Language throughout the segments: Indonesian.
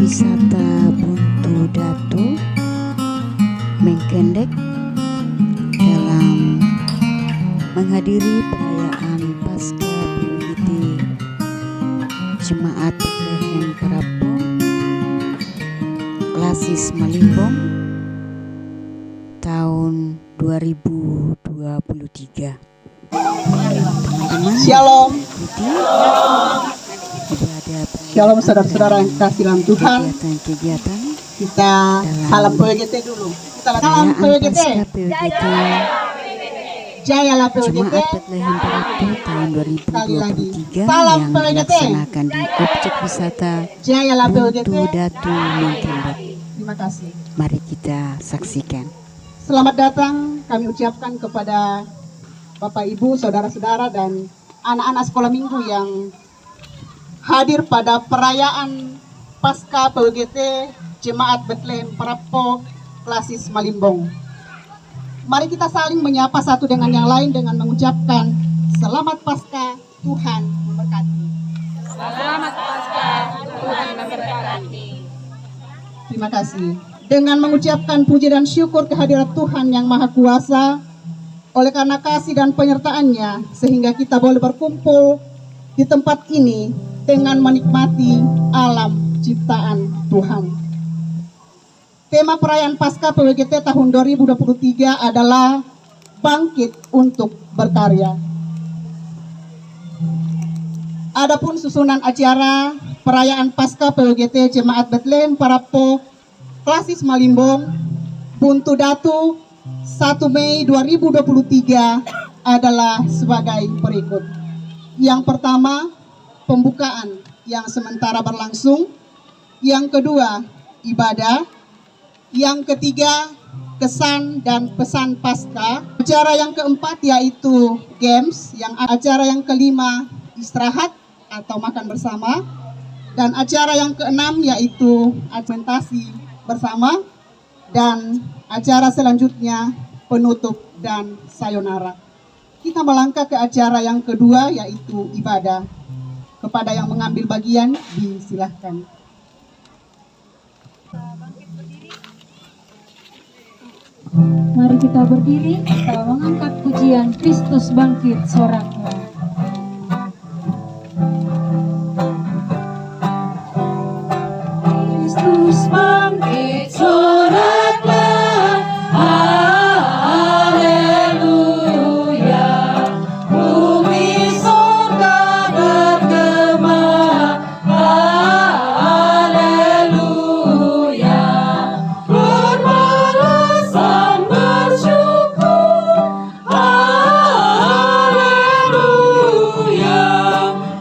wisata Buntu Datu Mengkendek dalam menghadiri perayaan Pasca PUGT Jemaat Betlehem Parapo Klasis Malimbong tahun 2023. Teman-teman, Shalom. Shalom saudara-saudara yang kasih dalam Tuhan. Kegiatan Kita salam PUGT dulu. Kita salam PUGT. Jayalah PUGT. Jemaat Betlehem Parapo tahun 2023 Salam yang PUGT. dilaksanakan di objek wisata Jayalah PUGT. Buntu Datu Mengkendek. Terima kasih. Mari kita saksikan. Selamat datang kami ucapkan kepada Bapak Ibu, saudara-saudara dan anak-anak sekolah minggu yang hadir pada perayaan Pasca PUGT Jemaat Betlehem Parapo Klasis Malimbong. Mari kita saling menyapa satu dengan yang lain dengan mengucapkan Selamat Pasca, Tuhan memberkati. Selamat Pasca, Tuhan memberkati. Terima kasih. Dengan mengucapkan puji dan syukur kehadirat Tuhan yang Maha Kuasa, oleh karena kasih dan penyertaannya, sehingga kita boleh berkumpul di tempat ini dengan menikmati alam ciptaan Tuhan. Tema perayaan Pasca PUGT tahun 2023 adalah Bangkit untuk Berkarya. Adapun susunan acara perayaan Pasca PUGT Jemaat Betlehem Parapo Klasis Malimbong Buntu Datu 1 Mei 2023 adalah sebagai berikut. Yang pertama, pembukaan yang sementara berlangsung. Yang kedua, ibadah. Yang ketiga, kesan dan pesan Pasca. Acara yang keempat yaitu games. Acara yang kelima, istirahat atau makan bersama. Dan acara yang keenam yaitu argumentasi bersama. Dan acara selanjutnya penutup dan sayonara. Kita melangkah ke acara yang kedua yaitu ibadah. Kepada yang mengambil bagian disilahkan. Mari kita berdiri, kita mengangkat pujian Kristus bangkit soraklah. Kristus bangkit soraklah, haleluya. Bumi surga bergema, haleluya. Berbalasang bersyukur, haleluya.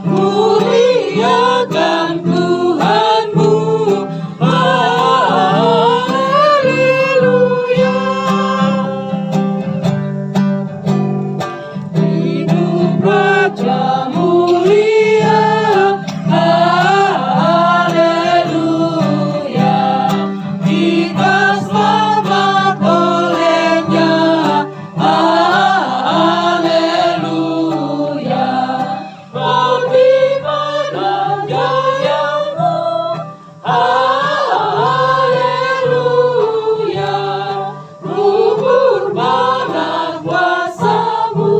Muliakan Tuhanmu, haleluya. Hidup Raja mulia, haleluya. Kita selamat olehnya, haleluya. Bagaimana jayamu, haleluya. Kubur mana kuasamu,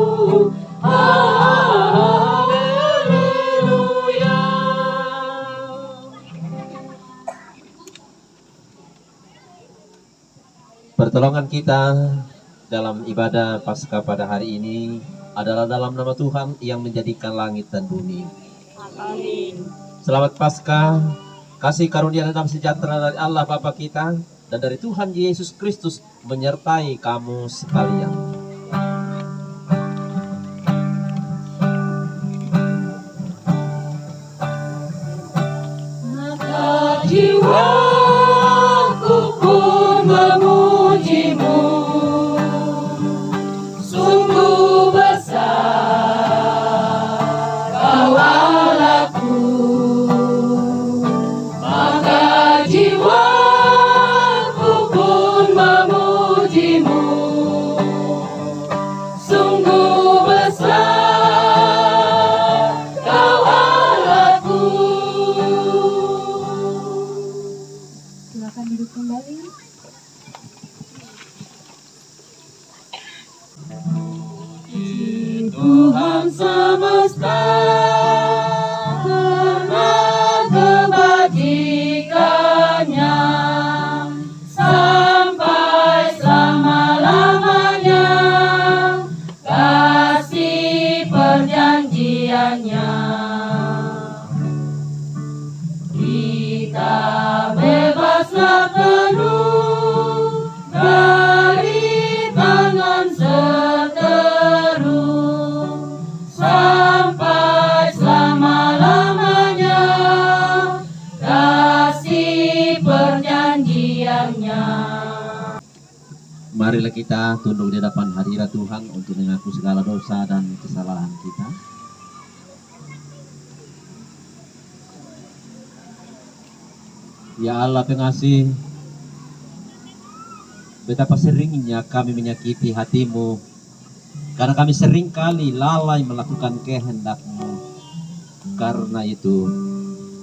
haleluya. Pertolongan kita dalam ibadah Paskah pada hari ini adalah dalam nama Tuhan yang menjadikan langit dan bumi. Amin. Selamat Paskah, kasih karunia dan damai sejahtera dari Allah Bapa kita dan dari Tuhan Yesus Kristus menyertai kamu sekalian. Maka jiwaku pun memujimu, sungguh besar kau Allahku. Maka jiwaku pun memujimu, Marilah kita tunduk di hadapan hadirat Tuhan untuk mengaku segala dosa dan kesalahan kita. Ya Allah pengasih, betapa seringnya kami menyakiti hatimu, karena kami sering kali lalai melakukan kehendak-Mu. Karena itu,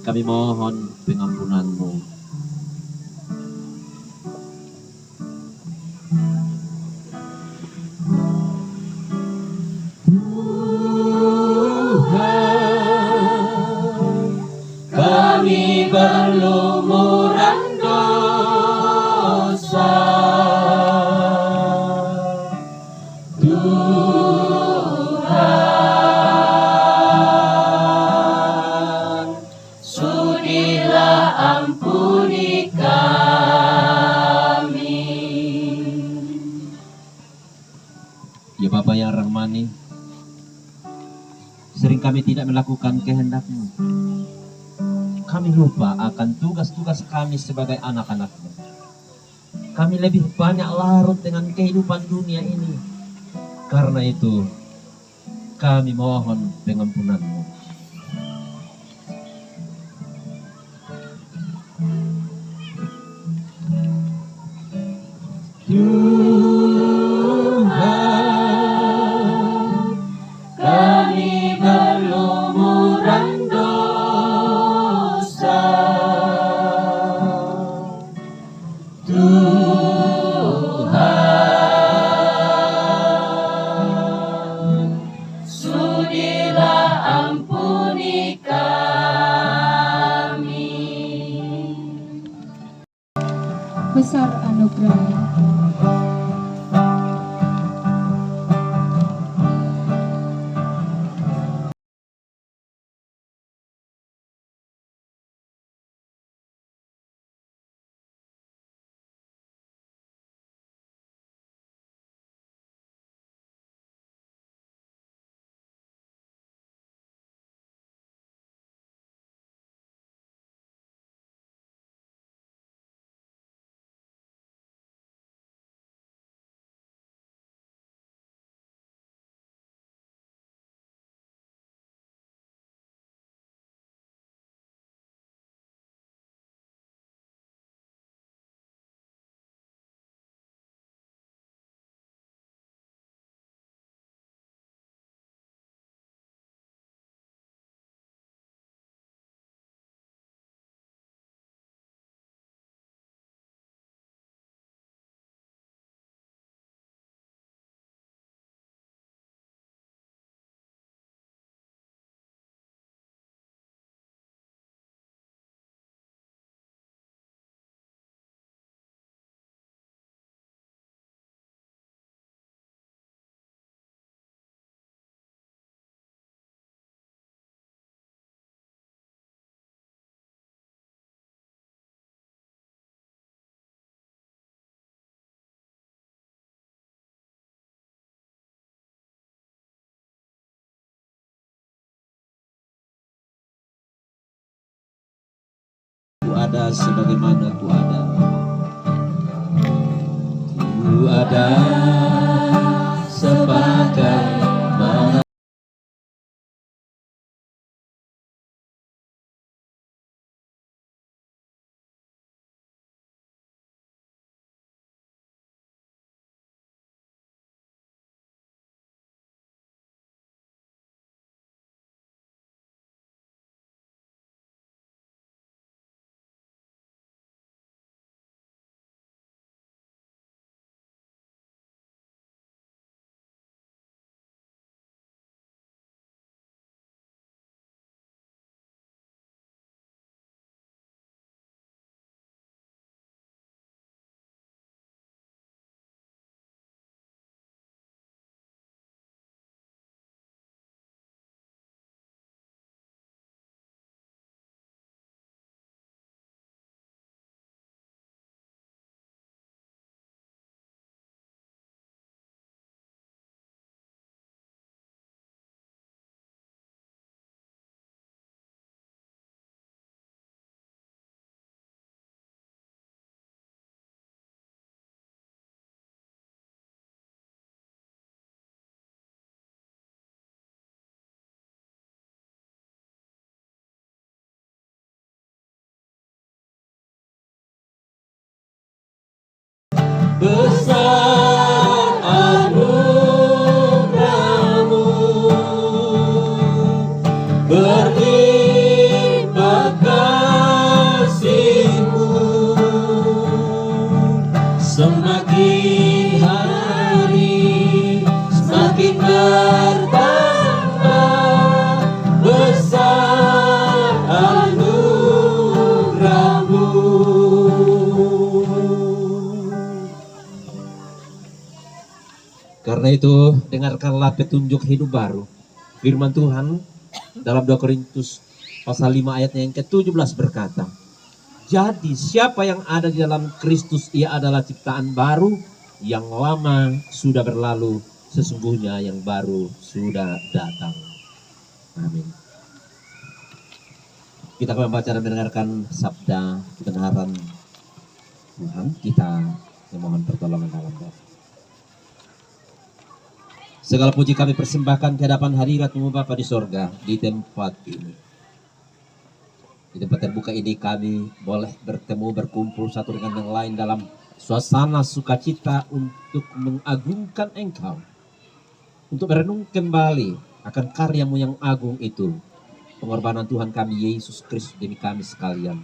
kami mohon pengampunan-Mu. Kami berlumuran dosa, Tuhan, sudilah ampuni kami. Ya Bapa yang rahmani, sering kami tidak melakukan kehendak-Mu. Kami lupa akan tugas-tugas kami sebagai anak-anak-Mu. Kami lebih banyak larut dengan kehidupan dunia ini. Karena itu, kami mohon pengampunan-Mu. Tuhan, kami berlumuran dosa. Tuhan, sudilah ampuni kami. Besar anugerah. Ku ada sebagaimana ku ada. Ku ada sebagaimana besar anugerahmu, berlimpah kasih-Mu, semakin hari semakin bertambah besar anugerahmu. Karena itu, dengarkanlah petunjuk hidup baru. Firman Tuhan dalam 2 Korintus pasal 5 ayatnya yang ke-17 berkata, jadi siapa yang ada di dalam Kristus, ia adalah ciptaan baru, yang lama sudah berlalu, sesungguhnya yang baru sudah datang. Amin. Kita akan membaca dan mendengarkan sabda kebenaran Tuhan. Kita memohon pertolongan dalam doa. Segala puji kami persembahkan ke hadapan hadirat-Mu Bapa di sorga, di tempat ini. Di tempat terbuka ini kami boleh bertemu, berkumpul satu dengan yang lain dalam suasana sukacita untuk mengagungkan Engkau. Untuk merenung kembali akan karya-Mu yang agung itu. Pengorbanan Tuhan kami Yesus Kristus demi kami sekalian.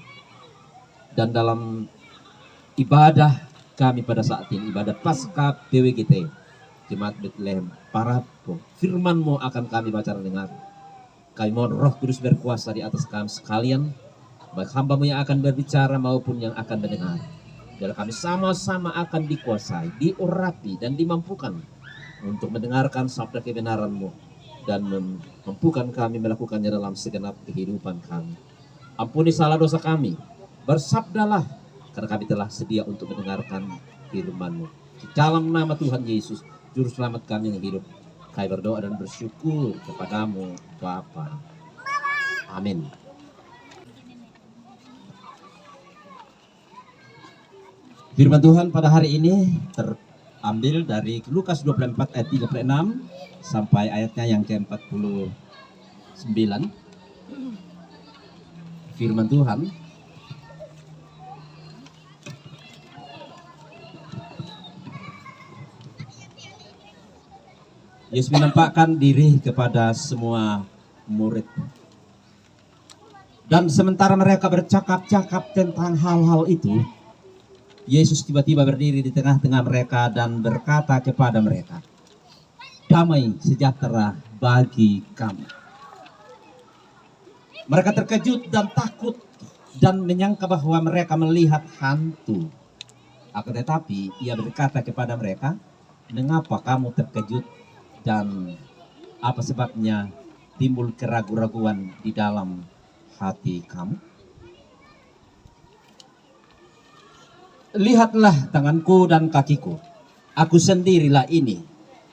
Dan dalam ibadah kami pada saat ini, ibadah Paskah PWGT, Jemaat Bethlehem, para firman-Mu akan kami baca dan dengar. Kami mohon Roh Kudus berkuasa di atas kami sekalian, baik hamba-Mu yang akan berbicara maupun yang akan mendengar. Biar kami sama-sama akan dikuasai, diurapi dan dimampukan untuk mendengarkan sabda kebenaran-Mu dan memampukan kami melakukannya dalam segenap kehidupan kami. Ampuni salah dosa kami, bersabdalah karena kami telah sedia untuk mendengarkan firman-Mu. Di dalam nama Tuhan Yesus, Juru Selamat kami yang hidup, kami berdoa dan bersyukur kepadamu Bapa. Amin. Firman Tuhan pada hari ini terambil dari Lukas 24 ayat 36 sampai ayatnya yang ke-49. Firman Tuhan Yesus menampakkan diri kepada semua murid. Dan sementara mereka bercakap-cakap tentang hal-hal itu, Yesus tiba-tiba berdiri di tengah-tengah mereka dan berkata kepada mereka, damai sejahtera bagi kamu. Mereka terkejut dan takut dan menyangka bahwa mereka melihat hantu. Akan tetapi ia berkata kepada mereka, mengapa kamu terkejut? Dan apa sebabnya timbul keraguan-raguan di dalam hati kamu? Lihatlah tanganku dan kakiku, aku sendirilah ini.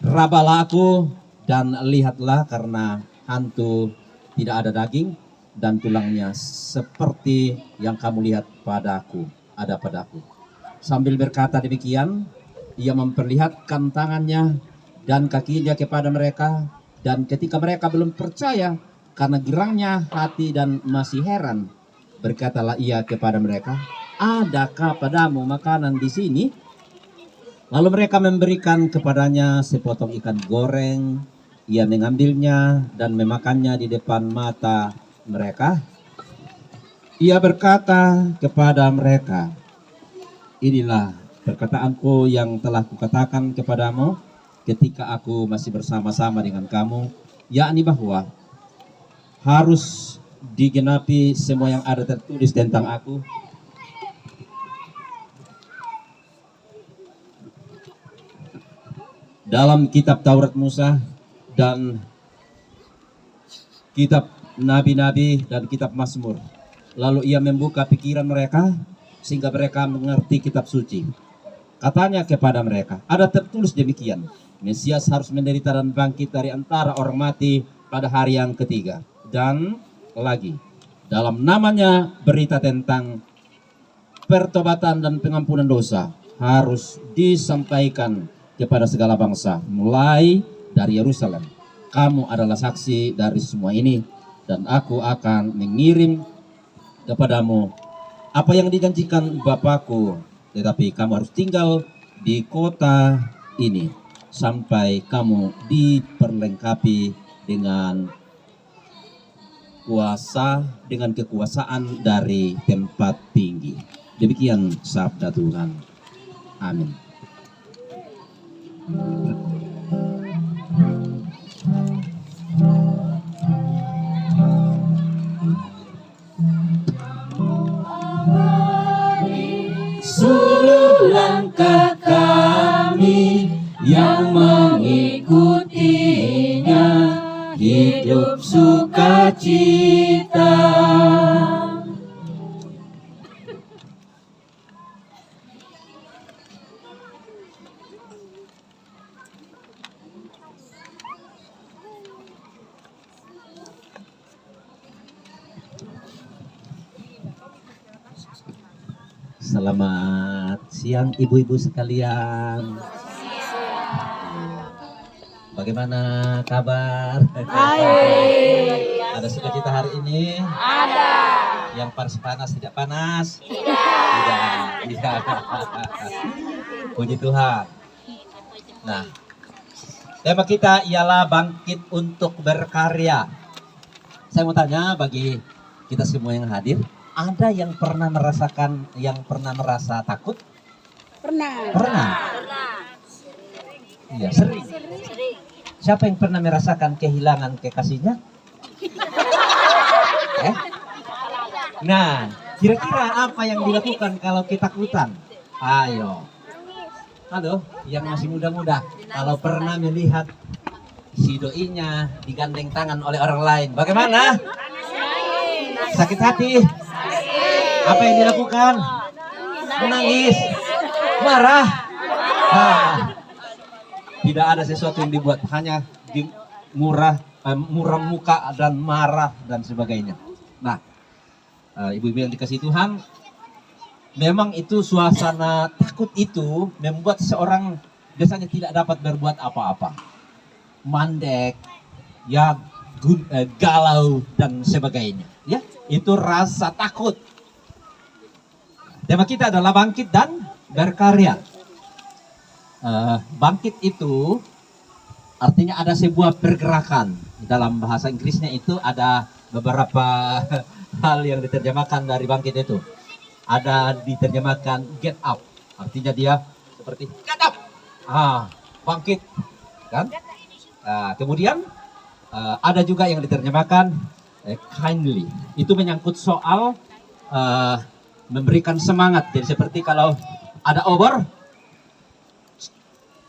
Rabalah aku dan lihatlah, karena hantu tidak ada daging dan tulangnya seperti yang kamu lihat padaku, ada padaku. Sambil berkata demikian, ia memperlihatkan tangannya dan kakinya kepada mereka, dan ketika mereka belum percaya karena girangnya hati dan masih heran, berkatalah ia kepada mereka, adakah padamu makanan di sini? Lalu mereka memberikan kepadanya sepotong ikan goreng. Ia mengambilnya dan memakannya di depan mata mereka. Ia berkata kepada mereka, inilah perkataanku yang telah kukatakan kepadamu ketika aku masih bersama-sama dengan kamu, yakni bahwa harus digenapi semua yang ada tertulis tentang aku. Dalam kitab Taurat Musa dan kitab Nabi-Nabi dan kitab Mazmur. Lalu ia membuka pikiran mereka sehingga mereka mengerti kitab suci. Katanya kepada mereka, ada tertulis demikian, Mesias harus menderita dan bangkit dari antara orang mati pada hari yang ketiga. Dan lagi, dalam namanya berita tentang pertobatan dan pengampunan dosa harus disampaikan kepada segala bangsa, mulai dari Yerusalem. Kamu adalah saksi dari semua ini, dan aku akan mengirim kepadamu apa yang dijanjikan Bapakku, tetapi kamu harus tinggal di kota ini sampai kamu diperlengkapi dengan kekuasaan dari tempat tinggi. Demikian sabda Tuhan. Amin. Seluruh langkah kami yang mengikutinya, hidup sukacita. Selamat siang ibu-ibu sekalian. Bagaimana kabar? Ada sukacita hari ini? Ada. Yang panas tidak panas? Tidak. Puji Tuhan. Nah, tema kita ialah bangkit untuk berkarya. Saya mau tanya bagi kita semua yang hadir, ada yang pernah merasa takut? Pernah. Iya, sering. Siapa yang pernah merasakan kehilangan kekasihnya? Nah, kira-kira apa yang dilakukan kalau ketakutan? Ayo. Halo, yang masih muda-muda, kalau pernah melihat si doinya digandeng tangan oleh orang lain, bagaimana? Sakit hati? Apa yang dilakukan? Menangis, marah. Tidak ada sesuatu yang dibuat, hanya muram muka dan marah dan sebagainya. Nah, ibu-ibu yang dikasihi Tuhan, memang itu suasana takut itu membuat seorang biasanya tidak dapat berbuat apa-apa, mandek, ya galau dan sebagainya. Ya, itu rasa takut. Tema kita adalah bangkit dan berkarya. Bangkit itu artinya ada sebuah pergerakan. Dalam bahasa Inggrisnya itu ada beberapa hal yang diterjemahkan dari bangkit itu. Ada diterjemahkan get up, artinya dia seperti get up, bangkit, kan? Kemudian ada juga yang diterjemahkan kindly. Itu menyangkut soal memberikan semangat. Jadi seperti kalau ada obor,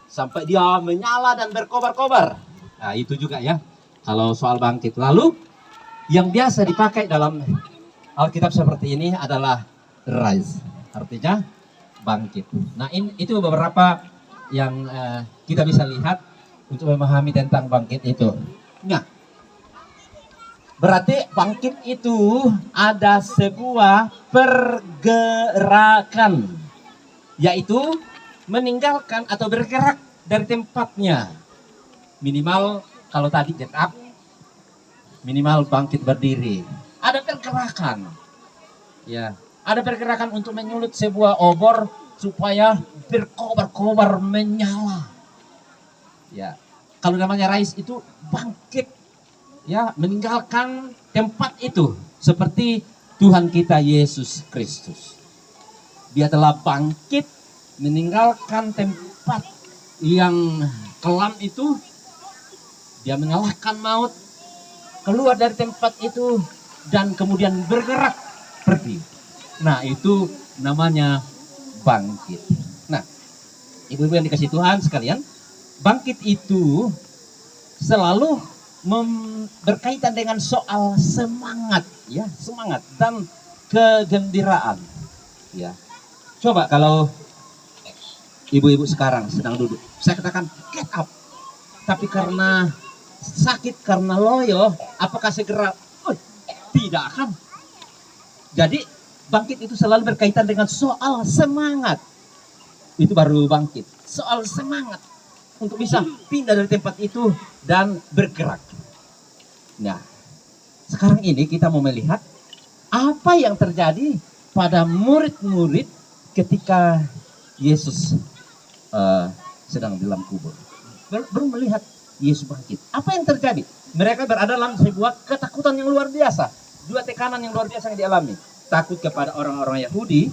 sampai dia menyala dan berkobar-kobar. Nah, itu juga ya, kalau soal bangkit. Lalu, yang biasa dipakai dalam Alkitab seperti ini adalah rise, artinya bangkit. Nah, itu beberapa yang kita bisa lihat untuk memahami tentang bangkit itu. Nah, berarti bangkit itu ada sebuah pergerakan, yaitu meninggalkan atau bergerak dari tempatnya. Minimal kalau tadi get up, minimal bangkit berdiri. Ada pergerakan. Ya, ada pergerakan untuk menyulut sebuah obor supaya berkobar-kobar menyala. Ya, kalau namanya rise itu bangkit. Ya, meninggalkan tempat itu seperti Tuhan kita Yesus Kristus. Dia telah bangkit meninggalkan tempat yang kelam itu, dia mengalahkan maut, keluar dari tempat itu dan kemudian bergerak pergi. Nah, itu namanya bangkit. Nah, ibu-ibu yang dikasihi Tuhan sekalian, bangkit itu selalu berkaitan dengan soal semangat, ya, semangat dan kegembiraan. Ya, coba kalau ibu-ibu sekarang sedang duduk, saya katakan get up, tapi karena sakit, karena loyo, apakah segera? Tidak akan. Jadi bangkit itu selalu berkaitan dengan soal semangat. Itu baru bangkit, soal semangat untuk bisa pindah dari tempat itu dan bergerak. Nah, sekarang ini kita mau melihat apa yang terjadi pada murid-murid ketika Yesus sedang di dalam kubur. Belum melihat Yesus bangkit. Apa yang terjadi? Mereka berada dalam sebuah ketakutan yang luar biasa. Dua tekanan yang luar biasa yang dialami. Takut kepada orang-orang Yahudi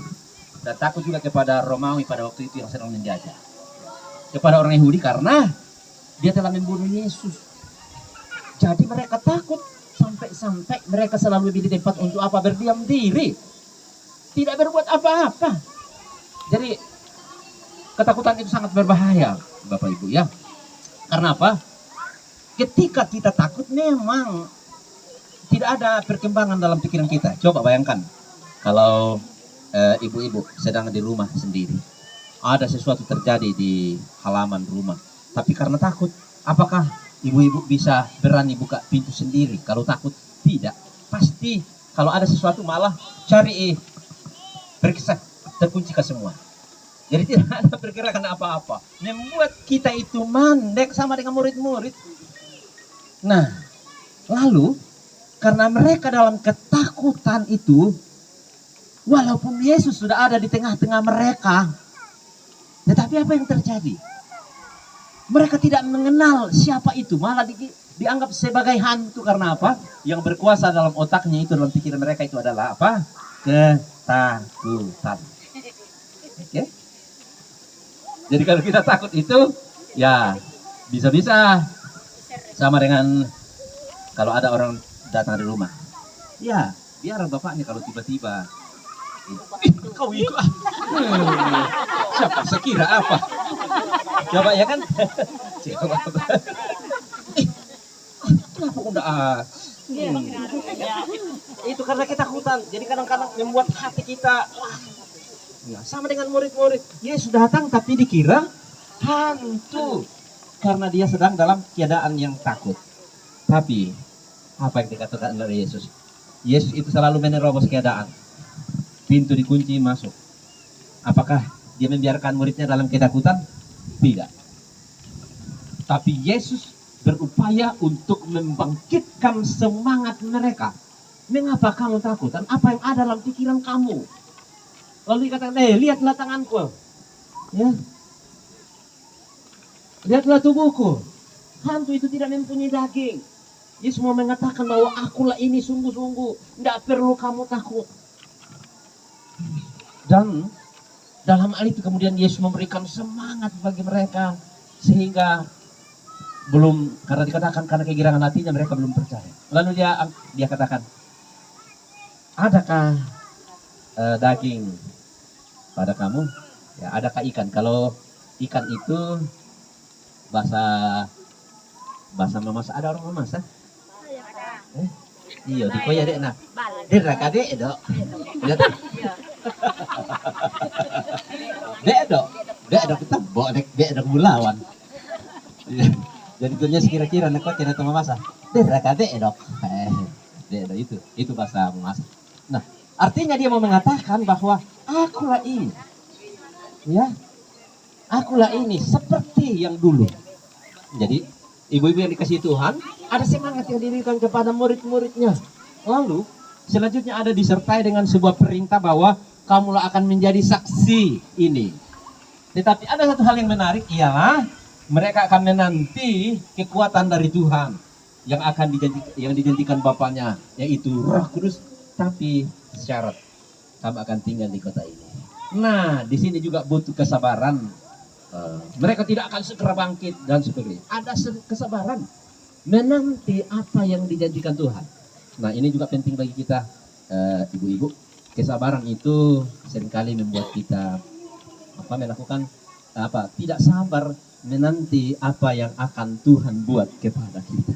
dan takut juga kepada Romawi pada waktu itu yang sedang menjajah. Kepada orang Yahudi karena dia telah membunuh Yesus. Jadi mereka takut sampai mereka selalu di tempat untuk apa? Berdiam diri. Tidak berbuat apa-apa. Jadi ketakutan itu sangat berbahaya, Bapak Ibu ya. Karena apa? Ketika kita takut memang tidak ada perkembangan dalam pikiran kita. Coba bayangkan kalau ibu-ibu sedang di rumah sendiri. Ada sesuatu terjadi di halaman rumah. Tapi karena takut, apakah ibu-ibu bisa berani buka pintu sendiri? Kalau takut, tidak. Pasti kalau ada sesuatu malah cari periksa, terkunci ke semua. Jadi tidak ada pergerakan apa-apa. Membuat kita itu mandek sama dengan murid-murid. Nah, lalu karena mereka dalam ketakutan itu, walaupun Yesus sudah ada di tengah-tengah mereka, tetapi apa yang terjadi? Mereka tidak mengenal siapa itu, malah dianggap sebagai hantu. Karena apa? Yang berkuasa dalam otaknya itu, dalam pikiran mereka itu adalah apa? Ketakutan. Oke? Jadi kalau kita takut itu, ya bisa-bisa sama dengan kalau ada orang datang di rumah. Ya, biar bapaknya kalau tiba-tiba kau ikut siapa sekira apa? Coba ya kan? Coba. Kenapa enggak itu karena ketakutan. Jadi kadang-kadang membuat hati kita ya, sama dengan murid-murid. Yesus datang tapi dikira hantu karena dia sedang dalam keadaan yang takut. Tapi apa yang dikatakan oleh Yesus? Yesus itu selalu menerobos keadaan. Pintu dikunci masuk. Apakah dia membiarkan muridnya dalam ketakutan? Tidak. Tapi Yesus berupaya untuk membangkitkan semangat mereka. Mengapa kamu takut? Dan apa yang ada dalam pikiran kamu? Lalu dikatakan, lihatlah tanganku. Ya. Lihatlah tubuhku. Hantu itu tidak mempunyai daging. Yesus mau mengatakan bahwa akulah ini sungguh-sungguh. Tidak perlu kamu takut. Dan dalam hal itu kemudian Yesus memberikan semangat bagi mereka. Sehingga karena dikatakan karena kegirangan hatinya mereka belum percaya. Lalu dia katakan, adakah daging pada kamu? Ya, adakah ikan? Kalau ikan itu bahasa memasak, ada orang memasak? Iya, di koya dek nak. Dek dek dok. Dek dok kita bawa dek dok mulawan. Jadi tuanya sekira-kira nak kau tidak memasak. Dek dok. Dek dok itu bahasa memasak. Nah, artinya dia mau mengatakan bahwa akulah ini. Ya. Akulah ini seperti yang dulu. Jadi ibu-ibu yang dikasih Tuhan, ada semangat yang diberikan kepada murid-muridnya. Lalu selanjutnya ada disertai dengan sebuah perintah bahwa kamulah akan menjadi saksi ini. Tetapi ada satu hal yang menarik, ialah mereka akan menanti kekuatan dari Tuhan yang dijanjikan Bapaknya, yaitu Roh Kudus. Tapi syarat, kamu akan tinggal di kota ini. Nah, di sini juga butuh kesabaran. Mereka tidak akan segera bangkit dan sebagainya. Ada kesabaran menanti apa yang dijanjikan Tuhan. Nah, ini juga penting bagi kita, ibu-ibu. Kesabaran itu seringkali membuat kita melakukan tidak sabar menanti apa yang akan Tuhan buat kepada kita.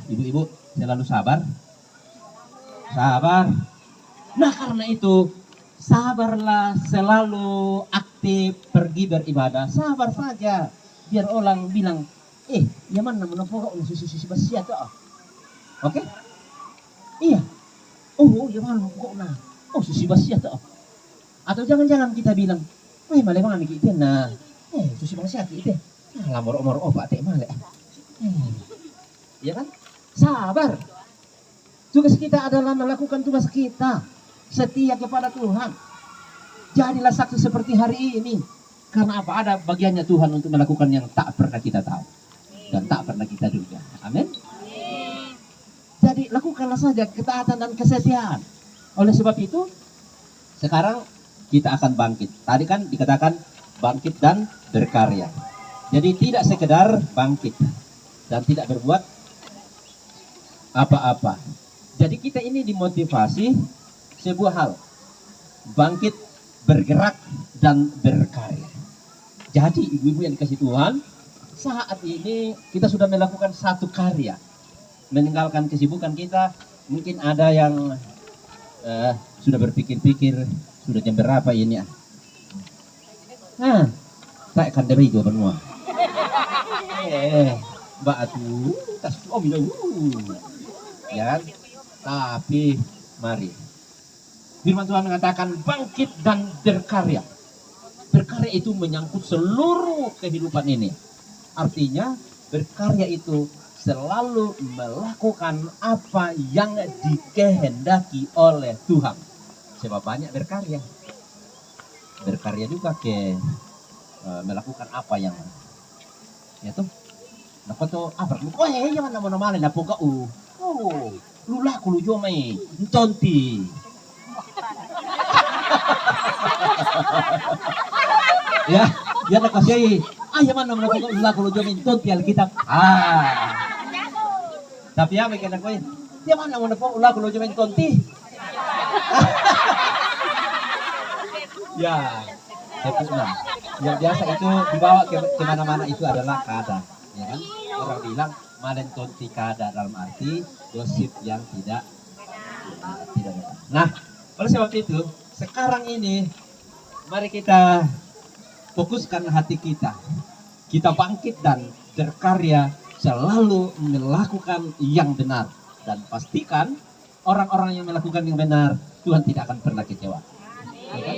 Ibu-ibu selalu sabar. Nah, karena itu sabarlah, selalu aktif pergi beribadah. Sabar saja. Biar orang bilang, ya mana menopok susu basia tuh. Oke? Iya. Oh, ya mana kok nah. Oh, susu basia tuh. Atau jangan-jangan kita bilang, malah mana kita nah. Susu basia kita. Nah, lamor obat teh malah. Ya kan? Sabar. Tugas kita adalah melakukan tugas kita. Setia kepada Tuhan. Jadilah saksi seperti hari ini. Karena apa? Ada bagiannya Tuhan untuk melakukan yang tak pernah kita tahu dan tak pernah kita duga. Amin. Jadi lakukanlah saja ketaatan dan kesetiaan. Oleh sebab itu, sekarang kita akan bangkit. Tadi kan dikatakan bangkit dan berkarya. Jadi tidak sekedar bangkit dan tidak berbuat apa-apa. Jadi kita ini dimotivasi sebuah hal. Bangkit, bergerak, dan berkarya. Jadi ibu-ibu yang dikasih Tuhan, saat ini kita sudah melakukan satu karya. Meninggalkan kesibukan kita. Mungkin ada yang sudah berpikir-pikir, sudah jam berapa ini ya? Tak akan dari itu semua. Mbak atuh, tas om itu. Ya kan? Tapi mari. Firman Tuhan mengatakan bangkit dan berkarya. Berkarya itu menyangkut seluruh kehidupan ini. Artinya berkarya itu selalu melakukan apa yang dikehendaki oleh Tuhan. Sebab banyak berkarya. Berkarya juga ke melakukan apa yang ya tuh. Nah kau apa? Oh yang mana mana na poga lulah kulu jomai tonti. Ya nak kasih. Yang mana poga lulah kulu jomai tonti Alkitab. Tapi ya mereka nak dia mana poga lulah kulu jomai tonti. Ya, yang biasa itu dibawa ke mana-mana itu adalah kada, ya kan? Orang bilang malen tonti kada dalam arti gosip yang tidak benar. Nah, oleh sebab itu sekarang ini mari kita fokuskan hati kita. Kita bangkit dan berkarya selalu melakukan yang benar dan pastikan orang-orang yang melakukan yang benar Tuhan tidak akan pernah kecewa. Ya kan?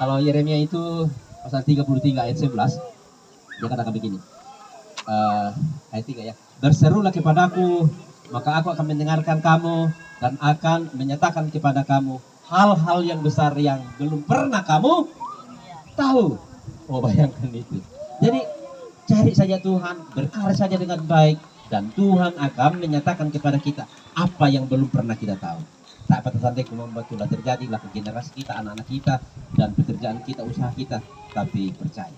Kalau Yeremia itu pasal 33 ayat 11 dia katakan begini. Ayat 3 ya. Berserulah kepadaku, maka aku akan mendengarkan kamu dan akan menyatakan kepada kamu hal-hal yang besar yang belum pernah kamu tahu. Oh, bayangkan itu. Jadi cari saja Tuhan, berkarya saja dengan baik dan Tuhan akan menyatakan kepada kita apa yang belum pernah kita tahu. Tak patah-patah membuatlah terjadilah ke generasi kita, anak-anak kita, dan pekerjaan kita, usaha kita. Tapi percaya,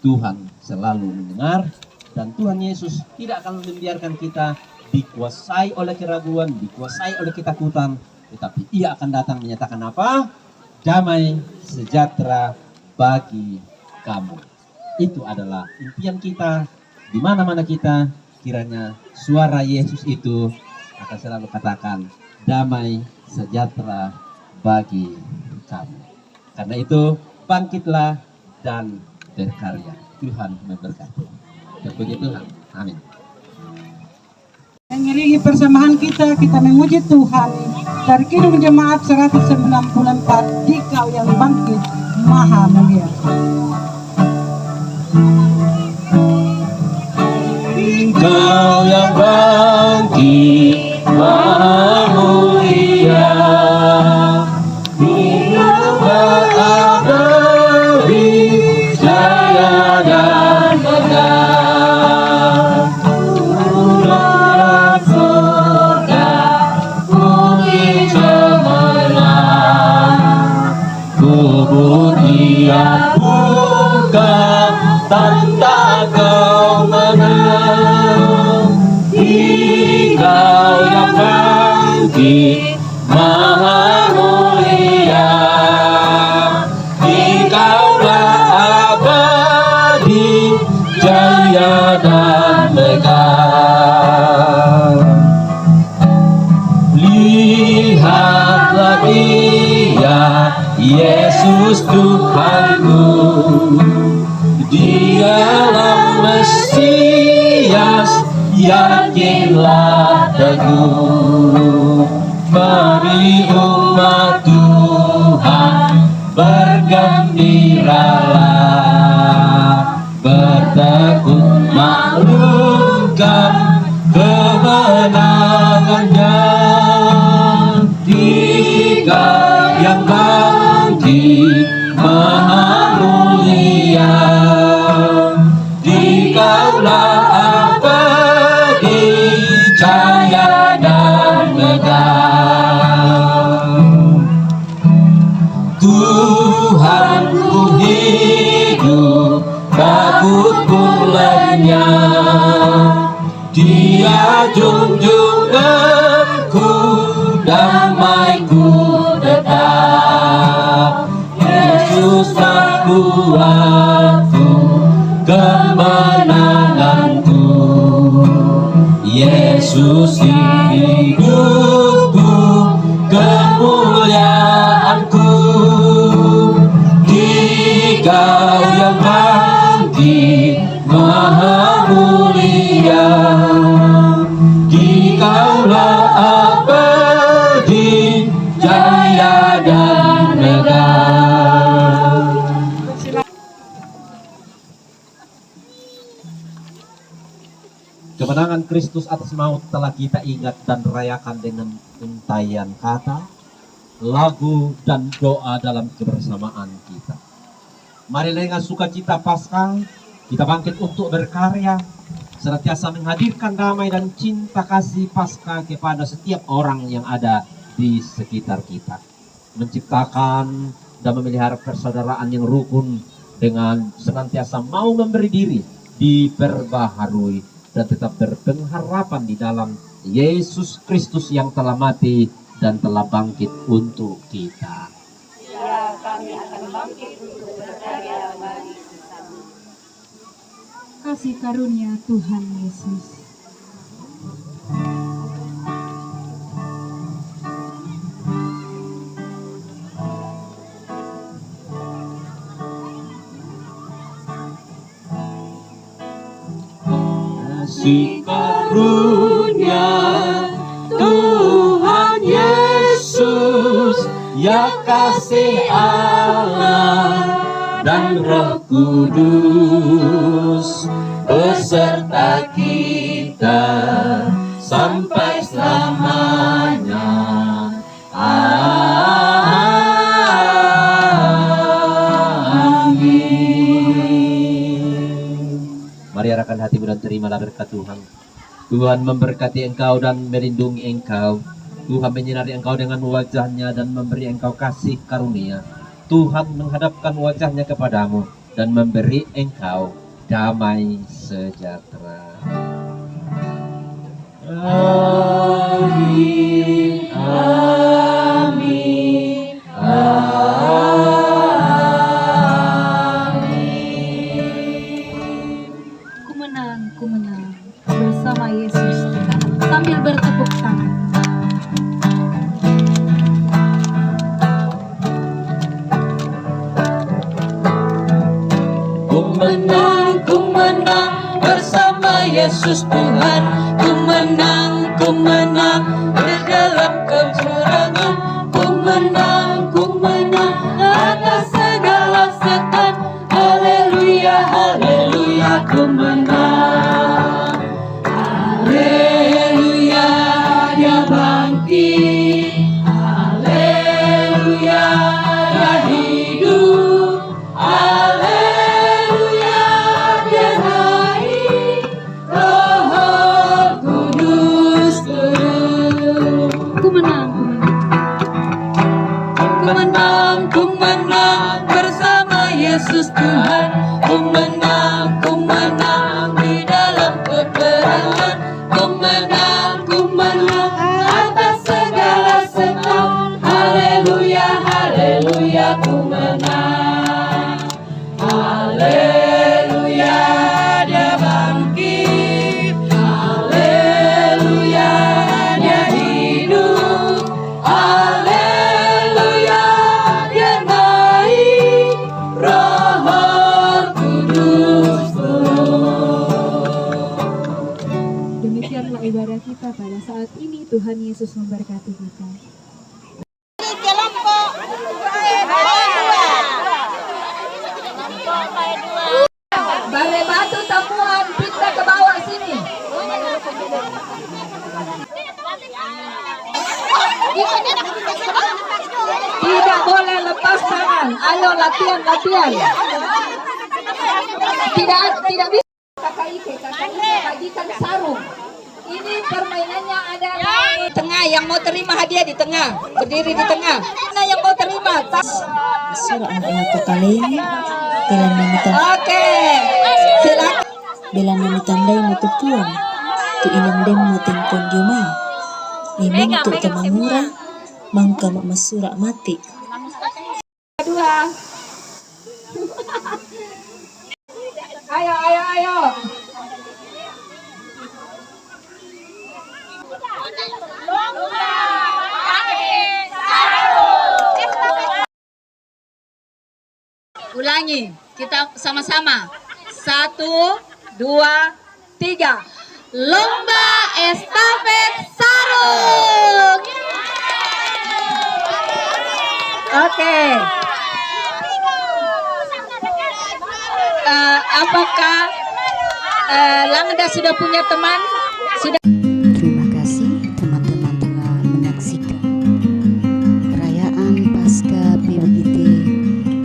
Tuhan selalu mendengar, dan Tuhan Yesus tidak akan membiarkan kita dikuasai oleh keraguan, dikuasai oleh ketakutan, tetapi Ia akan datang menyatakan apa? Damai sejahtera bagi kamu. Itu adalah impian kita, di mana-mana kita, kiranya suara Yesus itu akan selalu katakan, damai sejahtera bagi kamu. Karena itu bangkitlah dan berkarya. Tuhan memberkati. Terpuji Tuhan. Amin. Mengiringi persembahan kita memuji Tuhan. Dari Kidung Jemaat 194, Dikau yang bangkit maha mulia. Engkau yang bangkit maha mulia, hidup abadi, jaya dan benar. Turunlah surga, bumi cemerlang, kubur Dia buka, tanda kau menang. Engkau yang bangkit maha mulia, Engkaulah abadi, jaya dan megah. Lihatlah Dia, Yesus Tuhanku, Dialah Mesias, yakinlah teguh. Mari umat Tuhan bergembiralah, bertekun maklumkan kemenangannya. Tiga yang bangkit maha mulia, kasihnya, Dia junjunganku, damaiku tetap. Yesuslah kuatku, kemenanganku, Yesus hidupku, kemuliaanku. Dikau yang bangkit maha mulia, Dikaulah abadi, jaya dan megah. Kemenangan Kristus atas maut telah kita ingat dan rayakan dengan untayan kata, lagu, dan doa dalam kebersamaan kita. Mari dengan sukacita Paskah, kita bangkit untuk berkarya, senantiasa menghadirkan damai dan cinta kasih Paskah kepada setiap orang yang ada di sekitar kita. Menciptakan dan memelihara persaudaraan yang rukun dengan senantiasa mau memberi diri, diperbaharui, dan tetap berpengharapan di dalam Yesus Kristus yang telah mati dan telah bangkit untuk kita. Ya, kami akan bangkit untuk berkarya bagi sesama. Kasih karunia Tuhan Yesus. Kasih karunia Tuhan Yesus, ya kasih Allah dan Roh Kudus beserta kita sampai selamanya. Mari arahkan hatimu dan terimalah berkat Tuhan. Tuhan memberkati engkau dan melindungi engkau. Tuhan menyinari engkau dengan wajahnya dan memberi engkau kasih karunia. Tuhan menghadapkan wajahnya kepadamu dan memberi engkau damai sejahtera. Amin, amin, Ku menang bersama Yesus kita, sambil bertepuk tangan. Ku menang bersama Yesus Tuhan. Ku menang di dalam kecurangan. Ku menang atas segala setan. Haleluya, haleluya, ku menang. Haleluya, Dia bangkit. Haleluya, Dia hidup. Haleluya, Dia naik. Roh Kudus turun. Ku menang. Ku menang bersama Yesus Tuhan. Ku menang di dalam peperangan. Ku menang atas segala setan. Haleluya, haleluya, ku menang. Haleluya, Dia bangkit. Haleluya, Dia hidup. Haleluya, Dia naik. Roh Kudus turun. Demikianlah ibadah kita pada saat ini. Tuhan Yesus memberkati kita. Balai batu temuan pindah ke bawah sini. Tidak boleh lepas tangan. Ayo latihan. Tidak bisa. Kakak Ike bagikan sarung. Ini permainannya ada di tengah. Yang mau terima hadiah di tengah, berdiri di tengah. Mana yang mau terima? Tas. Surah Al-Baqarah kalian meminta Oke, silakan. bela nami tandai motu puang, tu inang dem moten konjumai, memang tu tamangura, mangka masura mati. Dua. Ayo. Ulangi, kita sama-sama. 1, 2, 3. Lomba estafet sarung. Oke. Apakah Langda sudah punya teman? Sudah. Terima kasih teman-teman telah menyaksikan perayaan Pasca PBGT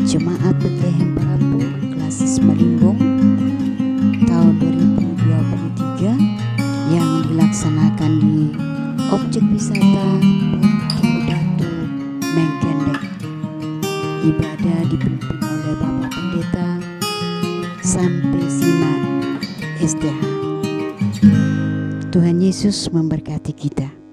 Jemaat Betlehem Parapu Klasis Malimbung tahun 2023 yang dilaksanakan di objek wisata Batu Mengkendek. Ibadah dipimpin oleh Bapak Pendeta Sampai Sinan SDH. Tuhan Yesus memberkati kita.